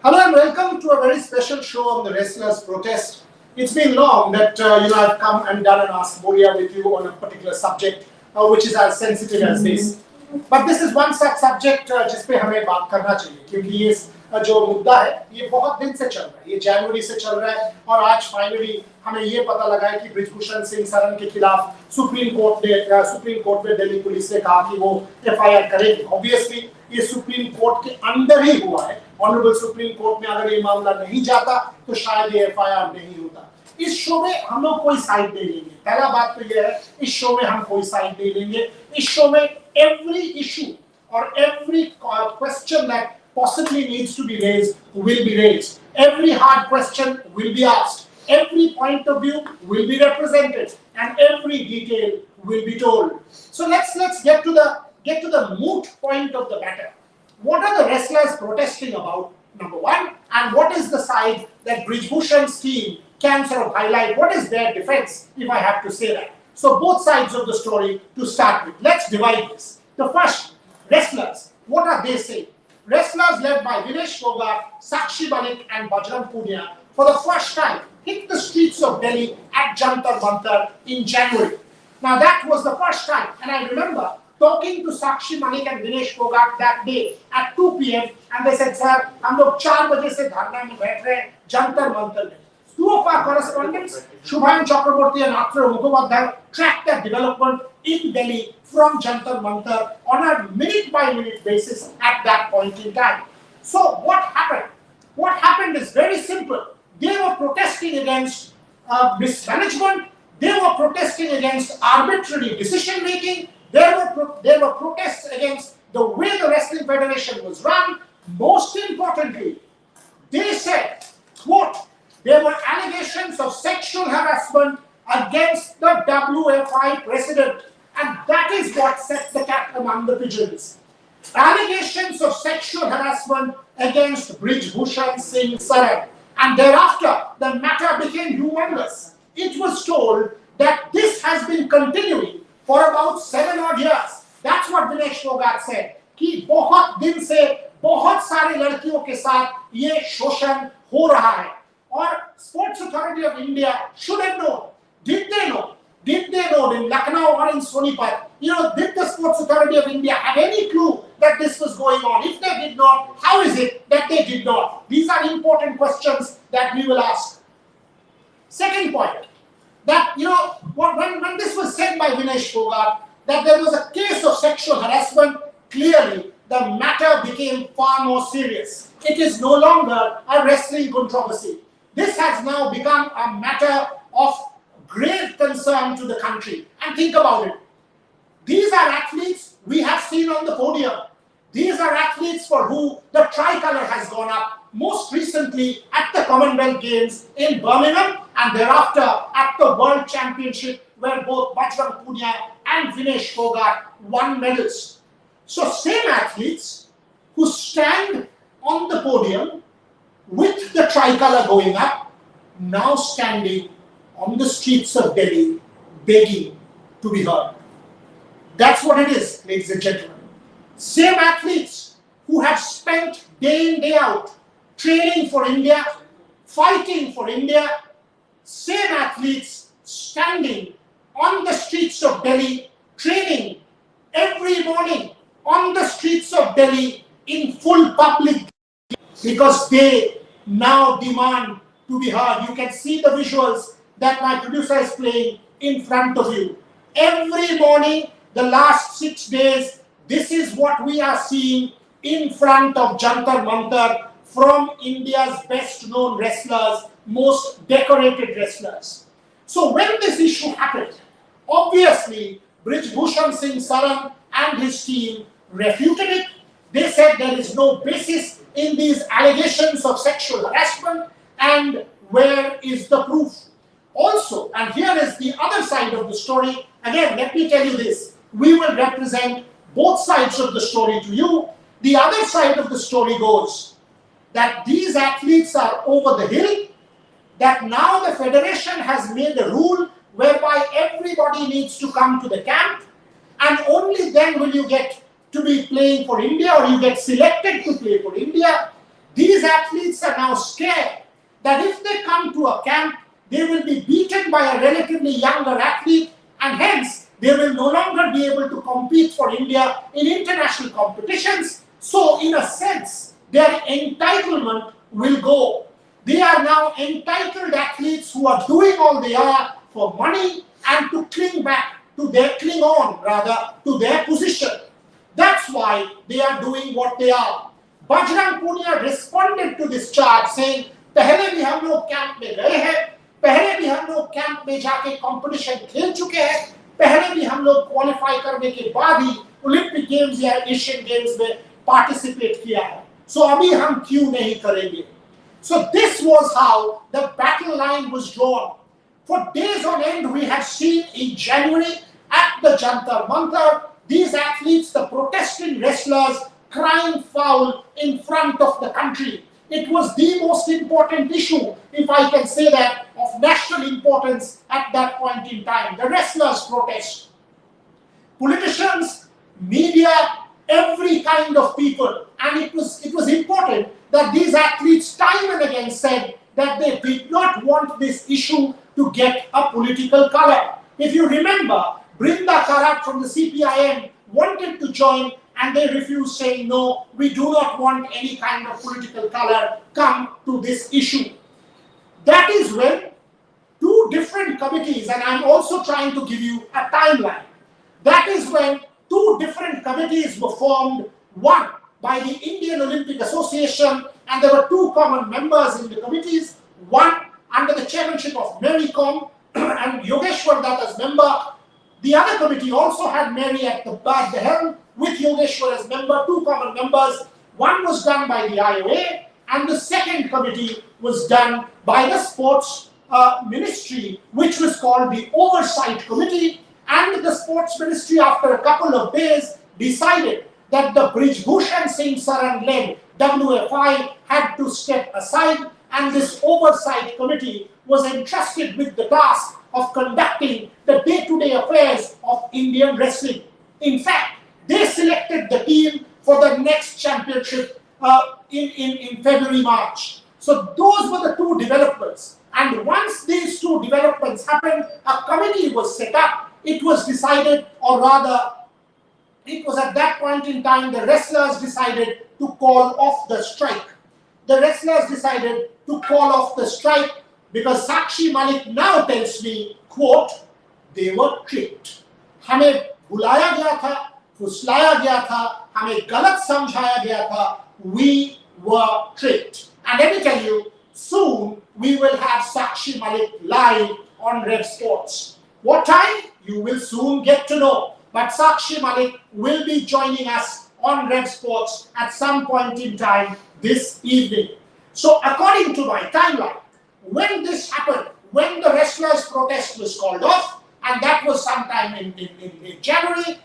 Hello and welcome to a very special show on the wrestlers' protest. It's been long that I've come and done an Ask Moria with you on a particular subject, which is as sensitive as this. But this is one such subject जिस पे हमें बात करना चाहिए क्योंकि ये जो मुद्दा है ये बहुत दिन से चल रहा है, ये जनवरी से चल रहा है और आज फाइनली हमें ये पता लगा है कि ब्रिजभूषण सिंह सरन के खिलाफ सुप्रीम कोर्ट में दिल्ली पुलिस ने कहा कि वो एफआईआर करेगी। ऑब्वियसली ये सुप्रीम कोर्ट के अंदर ही हुआ है। ऑनरेबल सुप्रीम कोर्ट में अगर ये मामला नहीं जाता तो शायद ये एफआईआर नहीं होता। इस शो में हम लोग कोई साइड नहीं लेंगे। पहला बात तो ये है, इस शो में हम कोई साइड नहीं लेंगे। इस शो में every issue or every question that possibly needs to be raised will be raised. Every hard question will be asked. Every point of view will be represented, and every detail will be told. So let's get to the moot point of the matter. What are the wrestlers protesting about? Number one, and what is the side that Brijbhushan's team can sort of highlight? What is their defense, if I have to say that? So both sides of the story to start with. Let's divide this. The first, wrestlers. What are they saying? Wrestlers led by Vinesh Fogart, Sakshi Malik and Bajrang Punia for the first time hit the streets of Delhi at Jantar Mantar in January. Now that was the first time, and I remember talking to Sakshi Malik and Vinesh Fogart that day at 2 p.m. and they said, "Sir, हम लोग 4 बजे से धरना में बैठ रहे हैं जंतर मंतर में." Two of our correspondents, Shubham Chakraborty and Atra Mukhopadhyay, tracked that development in Delhi from Jantar Mantar on a minute-by-minute basis at that point in time. So what happened? What happened is very simple. They were protesting against mismanagement. They were protesting against arbitrary decision-making. There were protests against the way the Wrestling Federation was run. Most importantly, they said, quote, there were allegations of sexual harassment against the WFI president, and that is what set the cat among the pigeons. Allegations of sexual harassment against Brijbhushan Singh Saran, and thereafter the matter became humongous. It was told that this has been continuing for about 7 odd years. That's what Vinesh Fogart said. कि बहुत दिन से बहुत सारे लड़कियों के साथ ये शोषण हो रहा है. Or Sports Authority of India should have known. Did they know? Did they know in Lucknow or in Sonipat? Did the Sports Authority of India have any clue that this was going on? If they did not, how is it that they did not? These are important questions that we will ask. Second point, that when this was said by Vinesh Fogart, that there was a case of sexual harassment, clearly the matter became far more serious. It is no longer a wrestling controversy. This has now become a matter of grave concern to the country. And think about it. These are athletes we have seen on the podium. These are athletes for who the tricolour has gone up, most recently at the Commonwealth Games in Birmingham and thereafter at the World Championship where both Bajrang Punia and Vinesh Fogart won medals. So same athletes who stand on the podium with the tricolour going up, now standing on the streets of Delhi begging to be heard. That's what it is, ladies and gentlemen. Same athletes who have spent day in, day out training for India, fighting for India, same athletes standing on the streets of Delhi, training every morning on the streets of Delhi in full public because they now demand to be heard. You can see the visuals that my producer is playing in front of you. Every morning, the last 6 days, this is what we are seeing in front of Jantar Mantar from India's best known wrestlers, most decorated wrestlers. So when this issue happened, obviously Brijbhushan Singh Saran and his team refuted it. They said there is no basis in these allegations of sexual harassment, and where is the proof? Also, and here is the other side of the story. Again, let me tell you this. We will represent both sides of the story to you. The other side of the story goes that these athletes are over the hill, that now the federation has made a rule whereby everybody needs to come to the camp, and only then will you get to be playing for India or you get selected to play for India. These athletes are now scared that if they come to a camp, they will be beaten by a relatively younger athlete, and hence they will no longer be able to compete for India in international competitions. So in a sense, their entitlement will go. They are now entitled athletes who are doing all they are for money and to cling on to their position. That's why they are doing what they are. Bajrang Punia responded to this charge saying, पहले भी हम लोग camp में गए हैं, पहले भी हम लोग कैंप में जाके कंपटीशन खेल चुके हैं, पहले भी हम लोग क्वालिफाई करने के बाद ही ओलंपिक गेम्स या एशियन गेम्स में पार्टिसिपेट किया है. सो अभी हम क्यों नहीं करेंगे? So this was how the battle line was drawn. For days on end, we had seen in January at the Jantar Mantar, these athletes, the protesting wrestlers, crying foul in front of the country. It was the most important issue, if I can say that, of national importance at that point in time. The wrestlers' protest. Politicians, media, every kind of people, and it was important that these athletes time and again said that they did not want this issue to get a political color. If you remember, Brinda Karat from the CPIM wanted to join and they refused, saying, no, we do not want any kind of political color come to this issue. That is when two different committees, and I'm also trying to give you a timeline. That is when two different committees were formed, one by the Indian Olympic Association, and there were two common members in the committees, one under the chairmanship of Mary Kom and Yogeshwar Dutt as member. The other committee also had Mary at the helm with Yogeshwar as member, two common members. One was done by the IOA and the second committee was done by the sports ministry, which was called the Oversight Committee. And the sports ministry, after a couple of days, decided that the Brij Bhushan Singh Saran-led WFI had to step aside, and this oversight committee was entrusted with the task of conducting the day-to-day affairs of Indian wrestling. In fact, they selected the team for the next championship in February, March. So those were the two developments. And once these two developments happened, a committee was set up. It was decided, or rather, it was at that point in time the wrestlers decided to call off the strike. The wrestlers decided to call off the strike because Sakshi Malik now tells me, quote, they were tricked. हमें बुलाया गया था, फुसलाया गया था, हमें गलत समझाया गया था. We were tricked. And let me tell you, soon we will have Sakshi Malik live on Rev Sports. What time? You will soon get to know. But Sakshi Malik will be joining us on Rev Sports at some point in time this evening. So according to my timeline, when this happened, when the wrestlers' protest was called off, and that was sometime in January,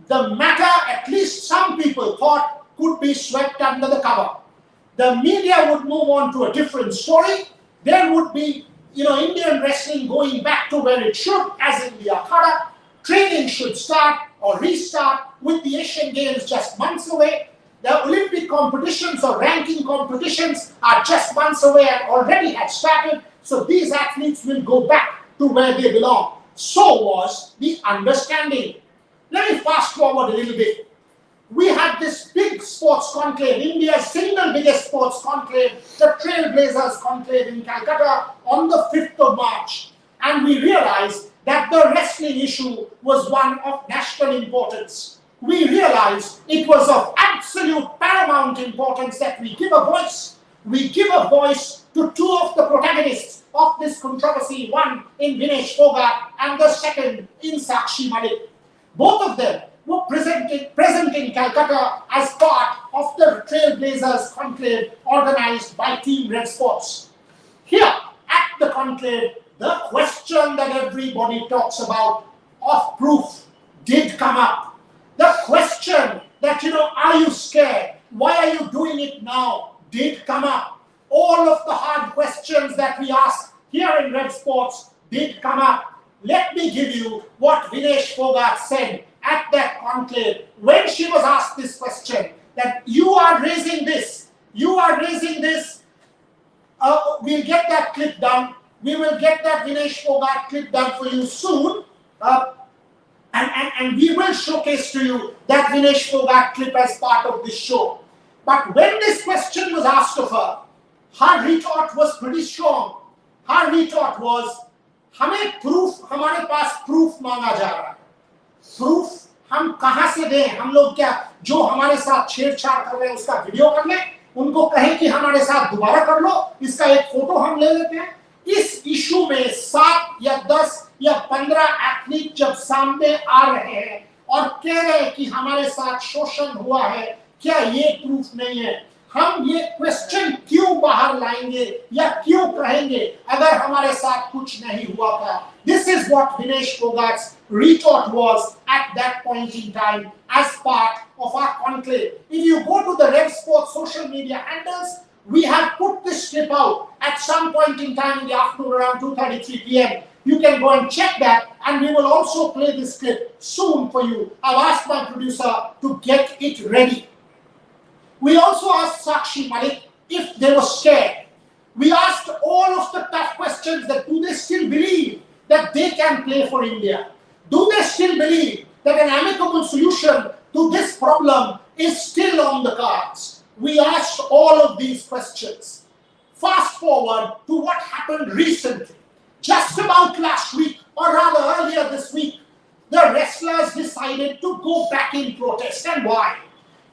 the matter, at least some people thought, could be swept under the cover. The media would move on to a different story. There would be, Indian wrestling going back to where it should, as in the Akhada. Training should start or restart with the Asian Games just months away. The Olympic competitions or ranking competitions are just months away and already have started. So these athletes will go back to where they belong. So was the understanding. Let me fast forward a little bit. We had this big sports conclave, India's single biggest sports conclave, the Trailblazers conclave in Calcutta on the 5th of March. And we realized that the wrestling issue was one of national importance. We realized it was of absolute paramount importance that we give a voice. We give a voice to two of the protagonists of this controversy, one in Vinesh Phogat and the second in Sakshi Malik. Both of them were present in Calcutta as part of the Trailblazers conclave organized by Team Red Sports. Here at the conclave, the question that everybody talks about of proof did come up. The question that, are you scared? Why are you doing it now? Did come up. All of the hard questions that we asked here in Red Sports did come up. Let me give you what Vinesh Phogat said at that conclave when she was asked this question, that you are raising this You are raising this. We'll get that clip done. We will get that Vinesh Fogart clip done for you soon. And we will showcase to you that Vinesh Fogart clip as part of this show. But when this question was asked of her retort was pretty strong. Her retort was, हमें proof, हमारे पास proof मांगा जा रहा है. Proof हम कहां से दें? हम लोग क्या जो हमारे साथ छेड़छाड़ कर रहे हैं उसका वीडियो कर लें, उनको कहें कि हमारे साथ दोबारा कर लो, इसका एक फोटो हम ले लेते हैं. इस इशू में 7 या 10 या 15 एथलीट जब सामने आ रहे हैं और कह रहे हैं कि हमारे साथ शोषण हुआ है, क्या ये प्रूफ नहीं है? हम ये क्वेश्चन क्यों बाहर लाएंगे या क्यों कहेंगे अगर हमारे साथ कुछ नहीं हुआ था? This is what Vinesh Fogart's retort was at that point in time as part of our conclave. If you go to the Red Sports social media handles, we have put this clip out at some point in time in the afternoon around 2:33 p.m. You can go and check that, and we will also play this clip soon for you. I've asked my producer to get it ready. We also asked Sakshi Malik if they were scared. We asked all of the tough questions that do they still believe that they can play for India? Do they still believe that an amicable solution to this problem is still on the cards? We asked all of these questions. Fast forward to what happened recently. Just about last week, or rather earlier this week, the wrestlers decided to go back in protest. And why?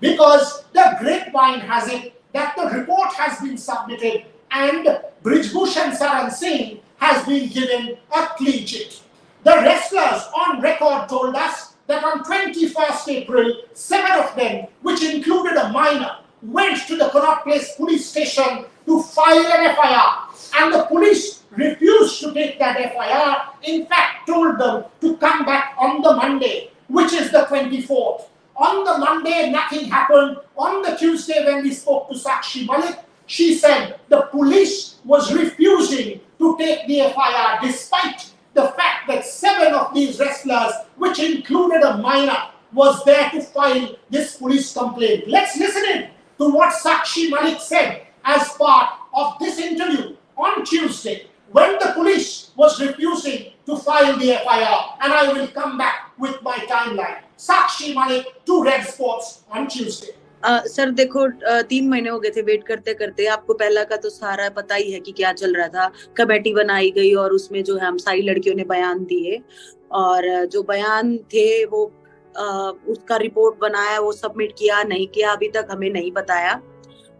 Because the grapevine has it that the report has been submitted and Brijbhushan Saran Singh has been given a clean chit. The wrestlers on record told us that on 21st April, 7 of them, which included a minor, went to the Connaught Place police station to file an FIR, and the police refused to take that FIR, in fact told them to come back on the Monday, which is the 24th. On the Monday, nothing happened. On the Tuesday, when we spoke to Sakshi Malik, she said the police was refusing to take the FIR despite the fact that 7 of these wrestlers, which included a minor, was there to file this police complaint. Let's listen in to what Sakshi Malik said as part of this interview on Tuesday when the police was refusing to file the FIR, and I will come back with my timeline. Sakshi Malik to Red Sports on Tuesday. Sir देखो 3 महीने हो गए थे wait करते करते. आपको पहला का तो सारा पता ही है कि क्या चल रहा था. कमेटी बनाई गई और उसमें जो है हम सारी लड़कियों ने बयान दिए, और जो बयान थे वो उसका रिपोर्ट बनाया, वो सबमिट किया नहीं किया अभी तक हमें नहीं बताया,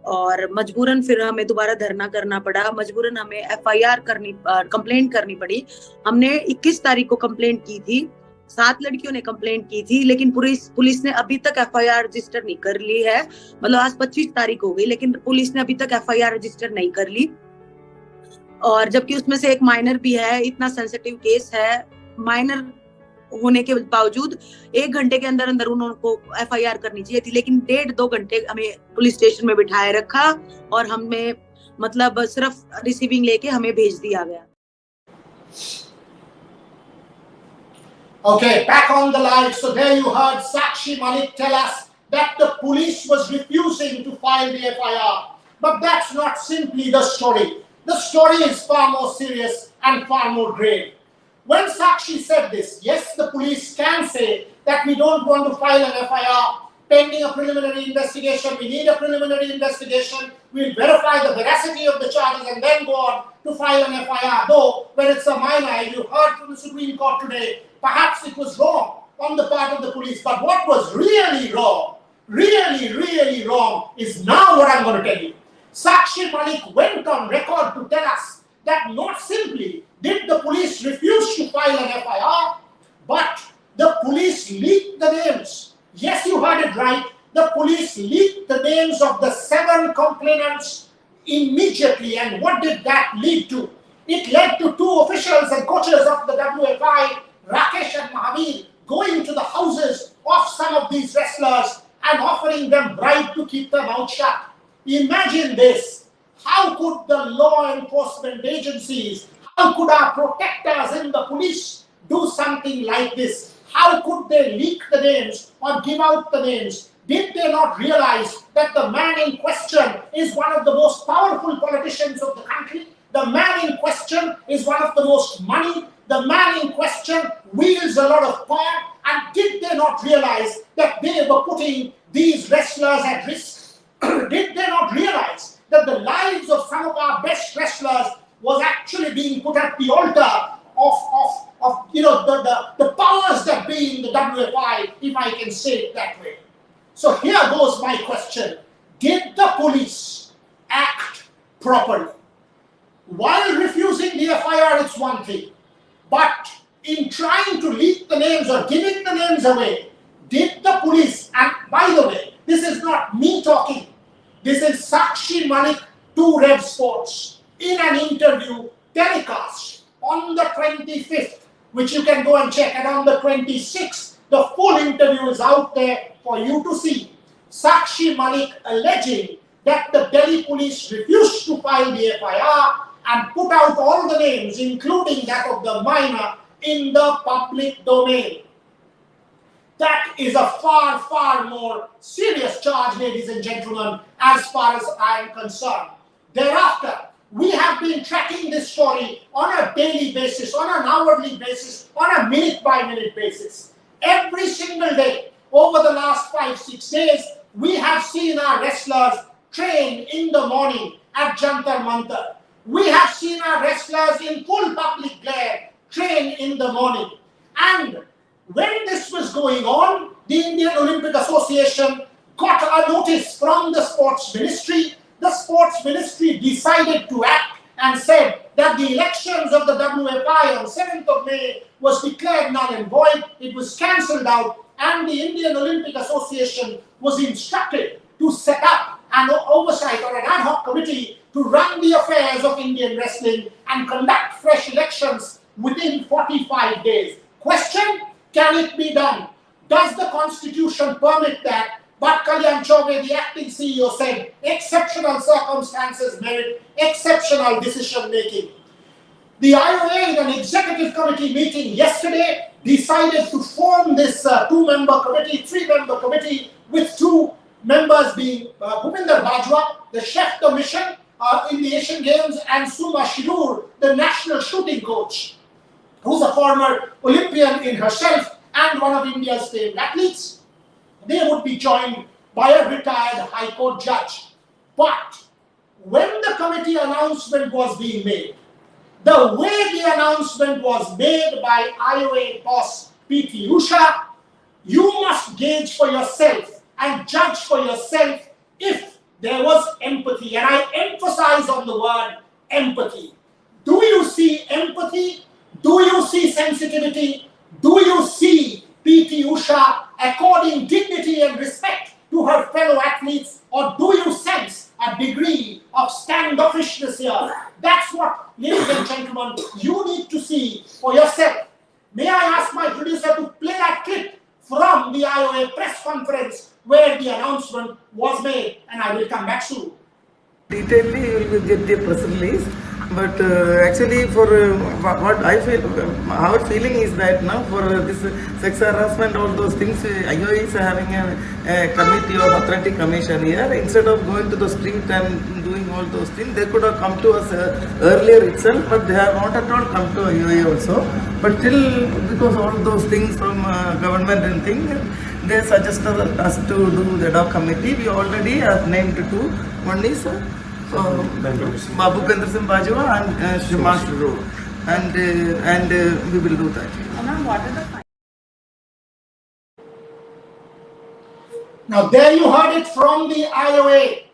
और मजबूरन फिर हमें दोबारा धरना करना पड़ा. मजबूरन हमें FIR कंप्लेंट करनी पड़ी. हमने 21 तारीख को कंप्लेंट की थी, 7 लड़कियों ने कंप्लेंट की थी, लेकिन पुलिस ने अभी तक FIR रजिस्टर नहीं कर ली है. मतलब आज 25 तारीख हो गई, लेकिन पुलिस ने अभी तक FIR रजिस्टर नहीं कर ली. और जबकि उसमें से एक माइनर भी है. इतना सेंसिटिव केस है, माइनर होने के बावजूद 1 घंटे के अंदर अंदर उनको FIR करनी चाहिए थी, लेकिन 1.5-2 घंटे हमें पुलिस स्टेशन में बिठाए रखा और हमें मतलब सिर्फ रिसीविंग लेके हमें भेज दिया गया. Okay, back on the live. So there you heard Sakshi Malik tell us that the police was refusing to file the FIR. But that's not simply the story. The story is far more serious and far more grave. When Sakshi said this, yes, the police can say that we don't want to file an FIR pending a preliminary investigation. We need a preliminary investigation. We'll verify the veracity of the charges and then go on to file an FIR. Though, when it's a minor, you heard from the Supreme Court today, perhaps it was wrong on the part of the police. But what was really wrong, really wrong, is now what I'm going to tell you. Sakshi Malik went on record to tell us that not simply did the police refuse to file an FIR, but the police leaked the names. Yes, you heard it right. The police leaked the names of the 7 complainants immediately. And what did that lead to? It led to 2 officials and coaches of the WFI, Rakesh and Mahavir, going to the houses of some of these wrestlers and offering them bribe to keep their mouth shut. Imagine this. How could the law enforcement agencies, how could our protectors in the police do something like this? How could they leak the names or give out the names? Did they not realize that the man in question is one of the most powerful politicians of the country. The man in question is one of the most money. The man in question wields a lot of power. And did they not realize that they were putting these wrestlers at risk? Did they not realize that the lives of some of our best wrestlers was actually being put at the altar of the powers that be in the WFI, if I can say it that way? So here goes my question. Did the police act properly? While refusing the FIR, it's one thing. But in trying to leak the names or giving the names away, did the police, and by the way, this is not me talking, this is Sakshi Malik to Rev Sports in an interview telecast on the 25th, which you can go and check, and on the 26th, the full interview is out there for you to see. Sakshi Malik alleging that the Delhi police refused to file the FIR and put out all the names, including that of the minor, in the public domain. That is a far, far more serious charge, ladies and gentlemen, as far as I am concerned. Thereafter, we have been tracking this story on a daily basis, on an hourly basis, on a minute-by-minute basis. Every single day, over the last 5-6 days, we have seen our wrestlers train in the morning at Jantar Mantar. We have seen our wrestlers in full public glare train in the morning. And when this was going on, the Indian Olympic Association got a notice from the sports ministry. The sports ministry decided to act and said that the elections of the WFI on 7th of May was declared null and void. It was cancelled out, and the Indian Olympic Association was instructed to set up an oversight or an ad hoc committee to run the affairs of Indian wrestling and conduct fresh elections within 45 days. Question: can it be done? Does the constitution permit that? But Kalyan Chaubey, the acting CEO, said exceptional circumstances merit exceptional decision making. The IOA in an executive committee meeting yesterday decided to form this three-member committee with two members being Bhupinder Bajwa, the chef de mission in the Asian Games, and Suma Shirur, the national shooting coach, who's a former Olympian in herself and one of India's famed athletes. They would be joined by a retired High Court judge. But when the committee announcement was being made, the way the announcement was made by IOA boss PT Usha, you must gauge for yourself and judge for yourself if there was empathy. And I emphasize on the word empathy. Do you see empathy? Do you see sensitivity? Do you see PT Usha according dignity and respect to her fellow athletes? Or do you sense a degree of standoffishness here? That's what, ladies and gentlemen, you need to see for yourself. May I ask my producer to play that clip from the IOA press conference where the announcement was made, and I will come back soon. Detailedly, you will get the press release. But actually, for what I feel, our feeling is that now for this sex harassment, all those things, IOA is having a committee or authentic commission here. Instead of going to the street and doing all those things, they could have come to us earlier itself, but they have not at all come to IOA also. But till, because all those things from government and things, they suggested us to do the ad hoc committee. We already have named two. One is Bhupender Singh Bajwa and Suma Shirur, and we will do that. What are the Now there you heard it from the IOA.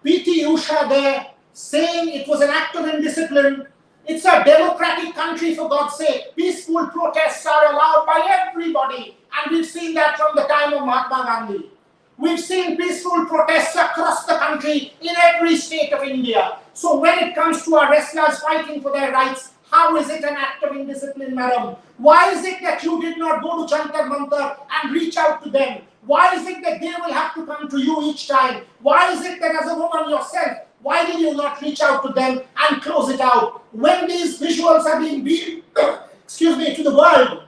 PT Usha there saying it was an act of indiscipline. It's a democratic country, for God's sake. Peaceful protests are allowed by everybody, and we've seen that from the time of Mahatma Gandhi. We've seen peaceful protests across the country in every state of India. So when it comes to our wrestlers fighting for their rights, how is it an act of indiscipline, madam? Why is it that you did not go to Jantar Mantar and reach out to them? Why is it that they will have to come to you each time? Why is it that as a woman yourself, why did you not reach out to them and close it out? When these visuals are being beamed, to the world,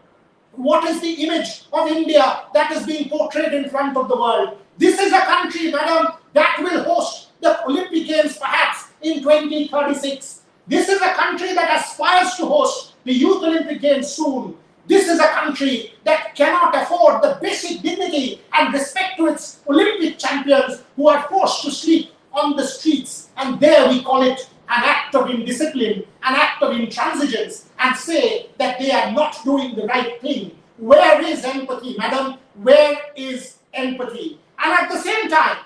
what is the image of India that is being portrayed in front of the world? This is a country, madam, that will host the Olympic Games perhaps in 2036. This is a country that aspires to host the Youth Olympic Games soon. This is a country that cannot afford the basic dignity and respect to its Olympic champions who are forced to sleep on the streets. And there we call it an act of indiscipline, an act of intransigence, and say that they are not doing the right thing. Where is empathy, madam? Where is empathy? And at the same time,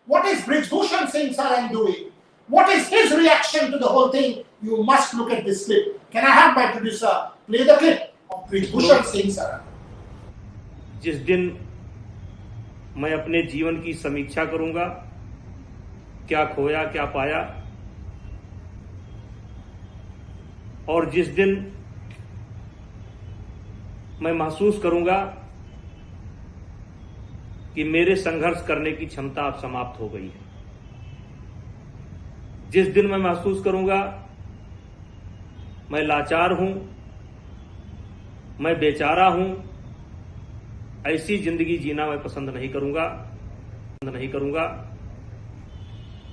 what is Brij Bhushan Singh Saran doing? What is his reaction to the whole thing? You must look at this clip. Can I have my producer play the clip of Brij Bhushan Singh Saran? जिस दिन मैं अपने जीवन की समीक्षा करूंगा, क्या खोया क्या पाया, और जिस दिन मैं महसूस करूंगा कि मेरे संघर्ष करने की क्षमता अब समाप्त हो गई है, जिस दिन मैं महसूस करूंगा मैं लाचार हूं, मैं बेचारा हूं, ऐसी जिंदगी जीना मैं पसंद नहीं करूंगा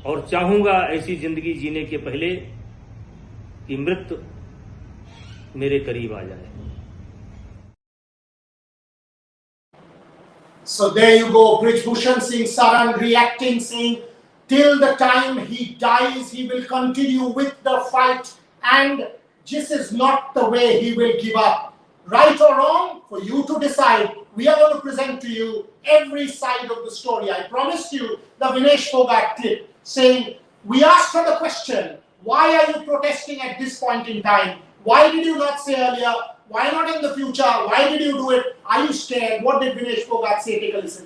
और चाहूंगा ऐसी जिंदगी जीने के पहले कि मृत्यु मेरे करीब आ जाए। So there you go, Brij Bhushan Singh Saran reacting, saying, till the time he dies, he will continue with the fight, and this is not the way he will give up. Right or wrong, for you to decide. We are going to present to you every side of the story. I promised you the Vinesh Phogat clip, saying, we asked her the question, why are you protesting at this point in time? Why did you not say earlier? Why not in the future? Why did you do it? Are you scared? What did Vinesh Phogat say? Take a listen.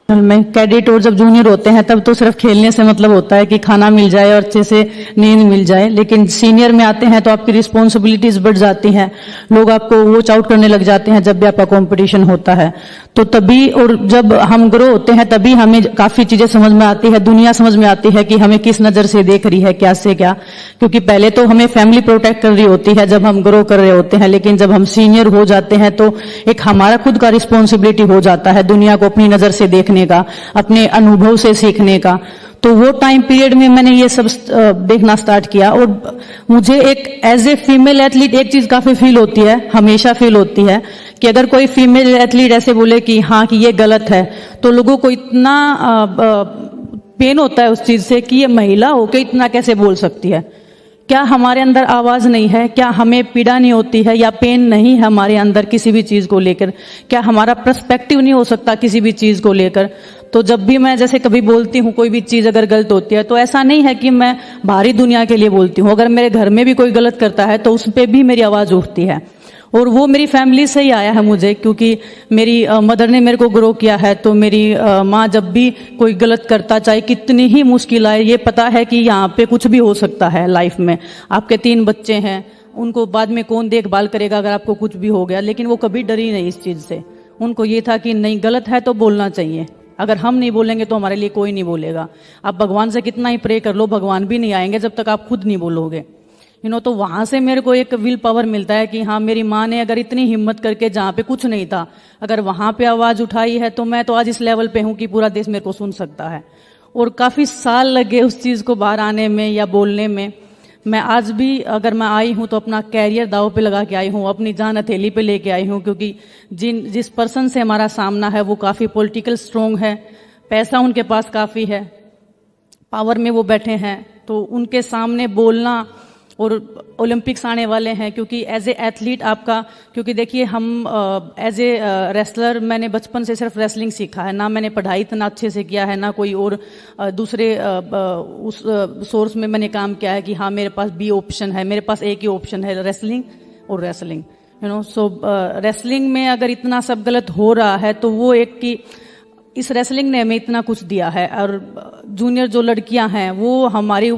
में cadet और जब junior होते हैं तब तो सिर्फ खेलने से मतलब होता है कि खाना मिल जाए और अच्छे से नींद मिल जाए, लेकिन सीनियर में आते हैं तो आपकी रिस्पॉन्सिबिलिटीज बढ़ जाती हैं, लोग आपको वॉच आउट करने लग जाते हैं जब भी आपका कंपटीशन होता है। तो तभी और जब हम ग्रो होते हैं तभी हमें काफी चीजें समझ में आती है, दुनिया समझ में आती है कि हमें किस नजर से देख रही है, क्या से क्या, क्योंकि पहले तो हमें फैमिली प्रोटेक्ट कर रही होती है जब हम ग्रो कर रहे होते हैं, लेकिन जब हम सीनियर हो जाते हैं तो एक हमारा खुद का रिस्पॉन्सिबिलिटी हो जाता है दुनिया को अपनी नजर से देखने का, अपने अनुभव से सीखने का। तो वो टाइम पीरियड में मैंने ये सब देखना स्टार्ट किया और मुझे एक एज ए फीमेल एथलीट एक चीज काफी फील होती है, हमेशा फील होती है कि अगर कोई फीमेल एथलीट ऐसे बोले कि हाँ कि ये गलत है, तो लोगों को इतना पेन होता है उस चीज से कि ये महिला होके इतना कैसे बोल सकती है। क्या हमारे अंदर आवाज नहीं है? क्या हमें पीड़ा नहीं होती है या पेन नहीं है हमारे अंदर किसी भी चीज को लेकर? क्या हमारा पर्सपेक्टिव नहीं हो सकता किसी भी चीज को लेकर? तो जब भी मैं जैसे कभी बोलती हूँ कोई भी चीज अगर गलत होती है तो ऐसा नहीं है कि मैं बाहरी दुनिया के लिए बोलती हूँ, अगर मेरे घर में भी कोई गलत करता है तो उस पर भी मेरी आवाज उठती है। और वो मेरी फैमिली से ही आया है मुझे, क्योंकि मेरी मदर ने मेरे को ग्रो किया है। तो मेरी माँ जब भी कोई गलत करता, चाहे कितनी ही मुश्किल आए, ये पता है कि यहाँ पे कुछ भी हो सकता है लाइफ में। आपके 3 बच्चे हैं, उनको बाद में कौन देखभाल करेगा अगर आपको कुछ भी हो गया, लेकिन वो कभी डरी नहीं इस चीज से। उनको ये था कि नहीं, गलत है तो बोलना चाहिए, अगर हम नहीं बोलेंगे तो हमारे लिए कोई नहीं बोलेगा। आप भगवान से कितना ही प्रे कर लो, भगवान भी नहीं आएंगे जब तक आप खुद नहीं बोलोगे। तो वहां से मेरे को एक विल पावर मिलता है कि हाँ, मेरी माँ ने अगर इतनी हिम्मत करके जहाँ पे कुछ नहीं था अगर वहां पे आवाज उठाई है, तो मैं तो आज इस लेवल पे हूँ कि पूरा देश मेरे को सुन सकता है। और काफी साल लगे उस चीज को बाहर आने में या बोलने में। मैं आज भी अगर मैं आई हूँ तो अपना कैरियर दाव पे लगा के आई हूँ, अपनी जान हथेली पे लेके आई हूँ, क्योंकि जिस पर्सन से हमारा सामना है वो काफी पॉलिटिकल स्ट्रोंग है, पैसा उनके पास काफी है, पावर में वो बैठे हैं। तो उनके सामने बोलना, और ओलंपिक्स आने वाले हैं, क्योंकि एज ए एथलीट आपका, क्योंकि देखिए हम एज ए रेसलर, मैंने बचपन से सिर्फ रेसलिंग सीखा है, ना मैंने पढ़ाई इतना अच्छे से किया है, ना कोई और दूसरे उस सोर्स में मैंने काम किया है कि हाँ मेरे पास बी ऑप्शन है। मेरे पास एक ही ऑप्शन है, रेसलिंग और रेसलिंग। सो रेसलिंग में अगर इतना सब गलत हो रहा है तो वो एक कि इस रेसलिंग ने हमें इतना कुछ दिया है। और जूनियर जो लड़कियां हैं वो हमारी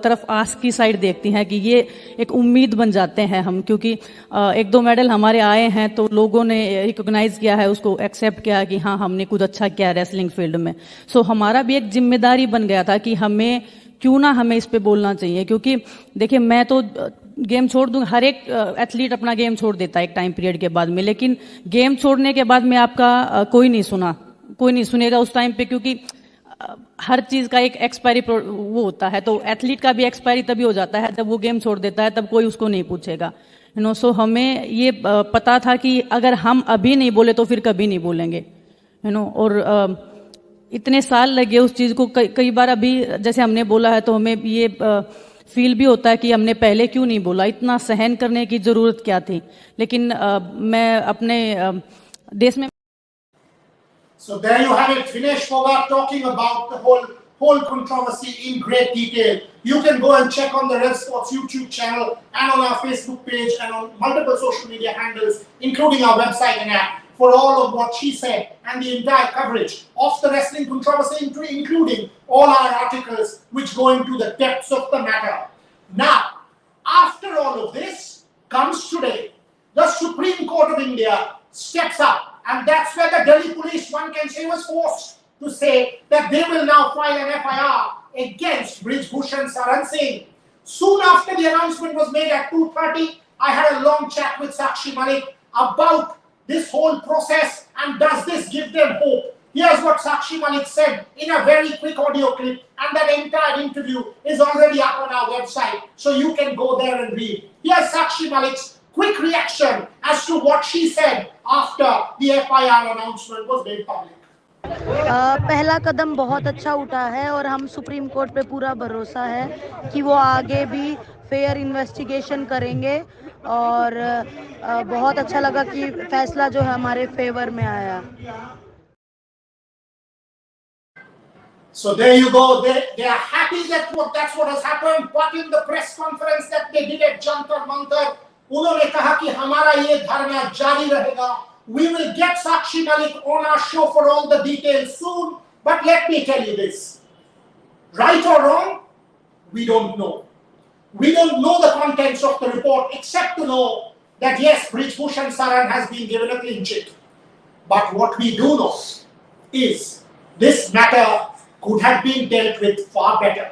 तरफ आस की साइड देखती हैं कि ये एक उम्मीद बन जाते हैं हम, क्योंकि 1-2 मेडल हमारे आए हैं तो लोगों ने रिकॉग्नाइज किया है, उसको एक्सेप्ट किया कि हाँ हमने कुछ अच्छा किया रेसलिंग फील्ड में। सो हमारा भी एक जिम्मेदारी बन गया था कि हमें क्यों ना हमें इस पे बोलना चाहिए। क्योंकि देखिए मैं तो गेम छोड़ दूंगा, हर एक एथलीट अपना गेम छोड़ देता है एक टाइम पीरियड के बाद में, लेकिन गेम छोड़ने के बाद में आपका कोई नहीं सुना, कोई नहीं सुनेगा उस टाइम पे, क्योंकि हर चीज का एक एक्सपायरी वो होता है, तो एथलीट का भी एक्सपायरी तभी हो जाता है जब वो गेम छोड़ देता है, तब कोई उसको नहीं पूछेगा, यू नो। सो हमें ये पता था कि अगर हम अभी नहीं बोले तो फिर कभी नहीं बोलेंगे, यू नो। और इतने साल लगे उस चीज को, कई बार अभी जैसे हमने बोला है तो हमें ये फील भी होता है कि हमने पहले क्यों नहीं बोला, इतना सहन करने की जरूरत क्या थी। लेकिन मैं अपने देश में So there you have it, Vinesh Phogat talking about the whole controversy in great detail. You can go and check on the Red Sports YouTube channel and on our Facebook page and on multiple social media handles, including our website and app, for all of what she said and the entire coverage of the wrestling controversy, including all our articles which go into the depths of the matter. Now, after all of this comes today, the Supreme Court of India steps up, and that's where the Delhi police, one can say, was forced to say that they will now file an FIR against Brij Bhushan Saran Singh. Soon after the announcement was made at 2:30, I had a long chat with Sakshi Malik about this whole process and does this give them hope. Here's what Sakshi Malik said in a very quick audio clip, and that entire interview is already up on our website, so you can go there and read. Here's Sakshi Malik's quick reaction as to what she said after the FIR announcement was made public. पहला कदम बहुत अच्छा उठा है और हम supreme court पे पूरा भरोसा है कि वो आगे भी फेयर इन्वेस्टिगेशन करेंगे, और बहुत अच्छा लगा कि फैसला जो है हमारे फेवर में आया। So there you go. They are happy that that's what has happened. But in the press conference that they did at Jantar Mantar, उन्होंने कहा कि हमारा ये धरना जारी रहेगा. We will get Sakshi Malik on our show for all the details soon. But let me tell you this. Right or wrong, we don't know. We don't know the contents of the report except to know that yes, Brij Bhushan Saran has been given a clean sheet. But what we do know is this matter could have been dealt with far better.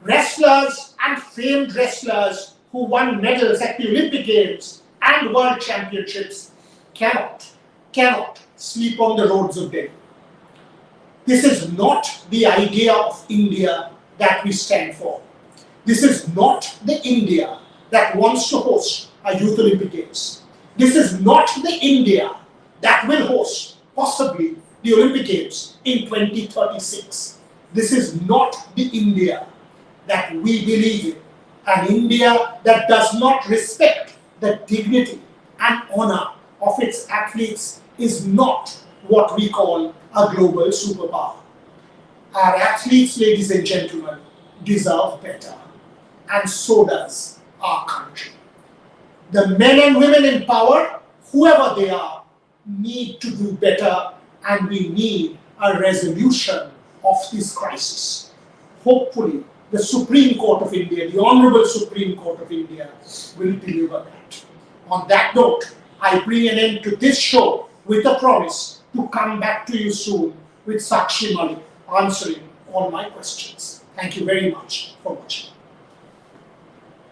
Wrestlers and famed wrestlers who won medals at the Olympic Games and World Championships cannot sleep on the roads of Delhi. This is not the idea of India that we stand for. This is not the India that wants to host a Youth Olympic Games. This is not the India that will host possibly the Olympic Games in 2036. This is not the India that we believe in. An India that does not respect the dignity and honor of its athletes is not what we call a global superpower. Our athletes, ladies and gentlemen, deserve better, and so does our country. The men and women in power, whoever they are, need to do better, and we need a resolution of this crisis. Hopefully, the Supreme Court of India, the Honorable Supreme Court of India, will deliver that. On that note, I bring an end to this show with a promise to come back to you soon with Sakshi Malik answering all my questions. Thank you very much for watching.